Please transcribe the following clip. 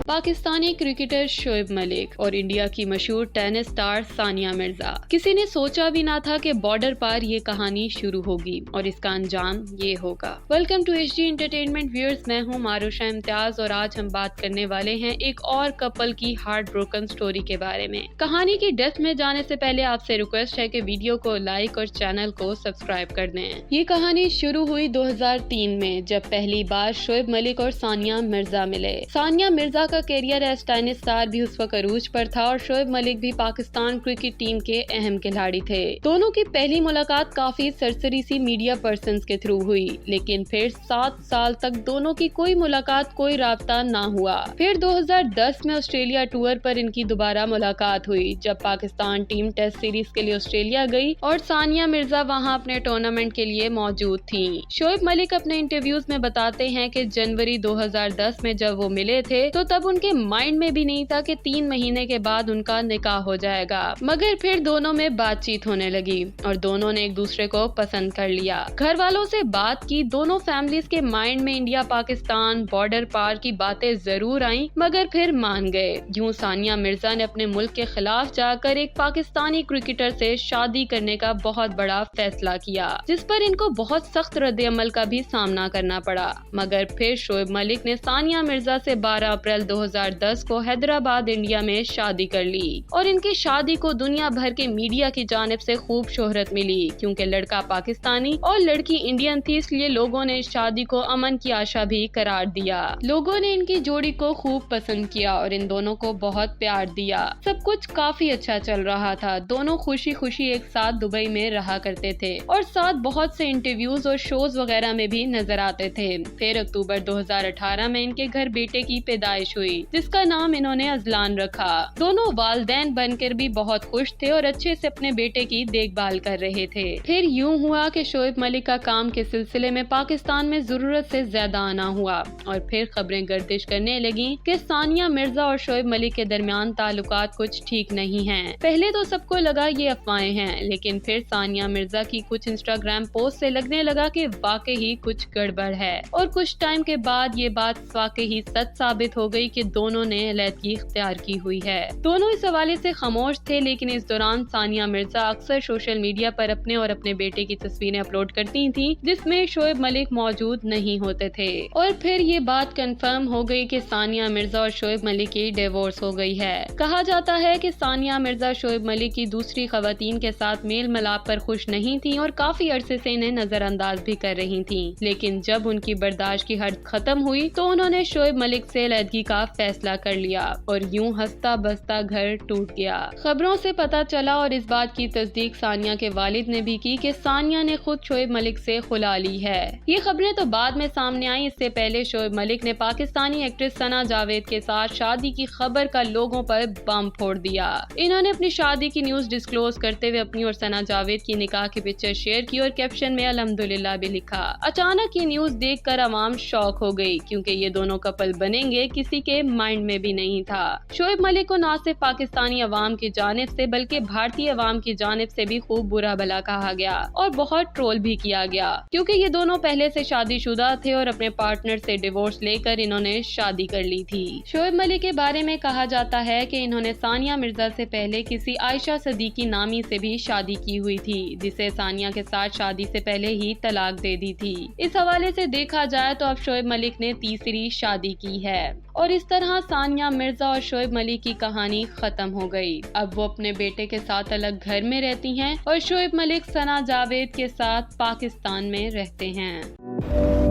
Pakistani cricketer Shoaib Malik اور India کی مشہور ٹینس سٹار ثانیہ مرزا۔ کسی نے سوچا بھی نہ تھا کہ بارڈر پار یہ کہانی شروع ہوگی اور اس کا انجام یہ ہوگا۔ Welcome to H D entertainment wears, میں ہوں معروشہ امتیاز اور آج ہم بات کرنے والے ہیں ایک اور کپل کی ہارٹ بروکن سٹوری کے بارے میں۔ کہانی کی ڈیپتھ میں جانے سے پہلے آپ سے ریکویسٹ ہے کہ ویڈیو کو لائک اور چینل کو سبسکرائب کر دیں۔ یہ کہانی شروع ہوئی 2003 میں جب پہلی بار شعیب ملک اور ثانیہ مرزا ملے۔ ثانیہ مرزا کا کیریئر ایز ٹینس اسٹار بھی اس وقت عروج پر تھا اور شعیب ملک بھی پاکستان کرکٹ ٹیم کے اہم کھلاڑی تھے۔ دونوں کی پہلی ملاقات کافی سرسری سی میڈیا پرسنز کے تھرو ہوئی، لیکن پھر 7 سال تک دونوں کی کوئی ملاقات، کوئی رابطہ نہ ہوا۔ پھر 2010 میں آسٹریلیا ٹور پر ان کی دوبارہ ملاقات ہوئی جب پاکستان ٹیم ٹیسٹ سیریز کے لیے آسٹریلیا گئی اور ثانیہ مرزا وہاں اپنے ٹورنامنٹ کے لیے موجود تھیں۔ شعیب ملک اپنے انٹرویوز میں بتاتے ہیں کہ جنوری 2010 میں جب وہ ملے تھے تو تب ان کے مائنڈ میں بھی نہیں تھا کہ 3 مہینے کے بعد ان کا نکاح ہو جائے گا، مگر پھر دونوں میں بات چیت ہونے لگی اور دونوں نے ایک دوسرے کو پسند کر لیا۔ گھر والوں سے بات کی، دونوں فیملیز کے مائنڈ میں انڈیا پاکستان بارڈر پار کی باتیں ضرور آئیں مگر پھر مان گئے۔ یوں ثانیہ مرزا نے اپنے ملک کے خلاف جا کر ایک پاکستانی کرکٹر سے شادی کرنے کا بہت بڑا فیصلہ کیا، جس پر ان کو بہت سخت رد عمل کا بھی سامنا کرنا پڑا، مگر پھر شعیب ملک نے ثانیہ مرزا سے 12 اپریل 2010 کو حیدرآباد انڈیا میں شادی کر لی اور ان کی شادی کو دنیا بھر کے میڈیا کی جانب سے خوب شہرت ملی کیونکہ لڑکا پاکستانی اور لڑکی انڈین تھی، اس لیے لوگوں نے شادی کو امن کی آشا بھی قرار دیا۔ لوگوں نے ان کی جوڑی کو خوب پسند کیا اور ان دونوں کو بہت پیار دیا۔ سب کچھ کافی اچھا چل رہا تھا، دونوں خوشی خوشی ایک ساتھ دبئی میں رہا کرتے تھے اور ساتھ بہت سے انٹرویوز اور شوز وغیرہ میں بھی نظر آتے تھے۔ پھر اکتوبر 2018 میں ان کے گھر بیٹے کی پیدائش ہوئی جس کا نام انہوں نے اذلان رکھا۔ دونوں والدین بن کر بھی بہت خوش تھے اور اچھے سے اپنے بیٹے کی دیکھ بھال کر رہے تھے۔ پھر یوں ہوا کہ شعیب ملک کا کام کے سلسلے میں پاکستان میں ضرورت سے زیادہ آنا ہوا اور پھر خبریں گردش کرنے لگیں کہ ثانیہ مرزا اور شعیب ملک کے درمیان تعلقات کچھ ٹھیک نہیں ہیں۔ پہلے تو سب کو لگا یہ افواہیں ہیں، لیکن پھر ثانیہ مرزا کی کچھ انسٹاگرام پوسٹ سے لگنے لگا کہ واقعی کچھ گڑبڑ ہے اور کچھ ٹائم کے بعد یہ بات واقعی سچ ثابت ہو گئی کہ دونوں نے علیحدگی اختیار کی ہوئی ہے۔ دونوں اس حوالے سے خاموش تھے، لیکن اس دوران ثانیہ مرزا اکثر سوشل میڈیا پر اپنے اور اپنے بیٹے کی تصویریں اپلوڈ کرتی تھیں جس میں شعیب ملک موجود نہیں ہوتے تھے، اور پھر یہ بات کنفرم ہو گئی کہ ثانیہ مرزا اور شعیب ملک کی ڈیورس ہو گئی ہے۔ کہا جاتا ہے کہ ثانیہ مرزا شعیب ملک کی دوسری خواتین کے ساتھ میل ملاپ پر خوش نہیں تھیں اور کافی عرصے سے انہیں نظر انداز بھی کر رہی تھیں، لیکن جب ان کی برداشت کی حد ختم ہوئی تو انہوں نے شعیب ملک سے علیحدگی کا فیصلہ کر لیا اور یوں ہنستا بستا گھر ٹوٹ گیا۔ خبروں سے پتہ چلا اور اس بات کی تصدیق ثانیہ کے والد نے بھی کی کہ ثانیہ نے خود شعیب ملک سے خلا لی ہے۔ یہ خبریں تو بعد میں سامنے آئیں، اس سے پہلے شعیب ملک نے پاکستانی ایکٹریس ثنا جاوید کے ساتھ شادی کی خبر کا لوگوں پر بم پھوڑ دیا۔ انہوں نے اپنی شادی کی نیوز ڈسکلوز کرتے ہوئے اپنی اور ثنا جاوید کی نکاح کی پکچر شیئر کی اور کیپشن میں الحمدللہ بھی لکھا۔ اچانک یہ نیوز دیکھ کر عوام شاک ہو گئی کیونکہ یہ دونوں کپل بنیں گے کسی کے مائنڈ میں بھی نہیں تھا۔ شعیب ملک کو نہ صرف پاکستانی عوام کی جانب سے بلکہ بھارتی عوام کی جانب سے بھی خوب برا بھلا کہا گیا اور بہت ٹرول بھی کیا گیا کیونکہ یہ دونوں پہلے سے شادی شدہ تھے اور اپنے پارٹنر سے ڈیورس لے کر انہوں نے شادی کر لی تھی۔ شعیب ملک کے بارے میں کہا جاتا ہے کہ انہوں نے ثانیہ مرزا سے پہلے کسی عائشہ صدیقی نامی سے بھی شادی کی ہوئی تھی جسے ثانیہ کے ساتھ شادی سے پہلے ہی طلاق دے دی تھی۔ اس حوالے سے دیکھا جائے تو اب شعیب ملک نے تیسری شادی کی ہے اور اس طرح ثانیہ مرزا اور شعیب ملک کی کہانی ختم ہو گئی۔ اب وہ اپنے بیٹے کے ساتھ الگ گھر میں رہتی ہیں اور شعیب ملک ثنا جاوید کے ساتھ پاکستان میں رہتے ہیں۔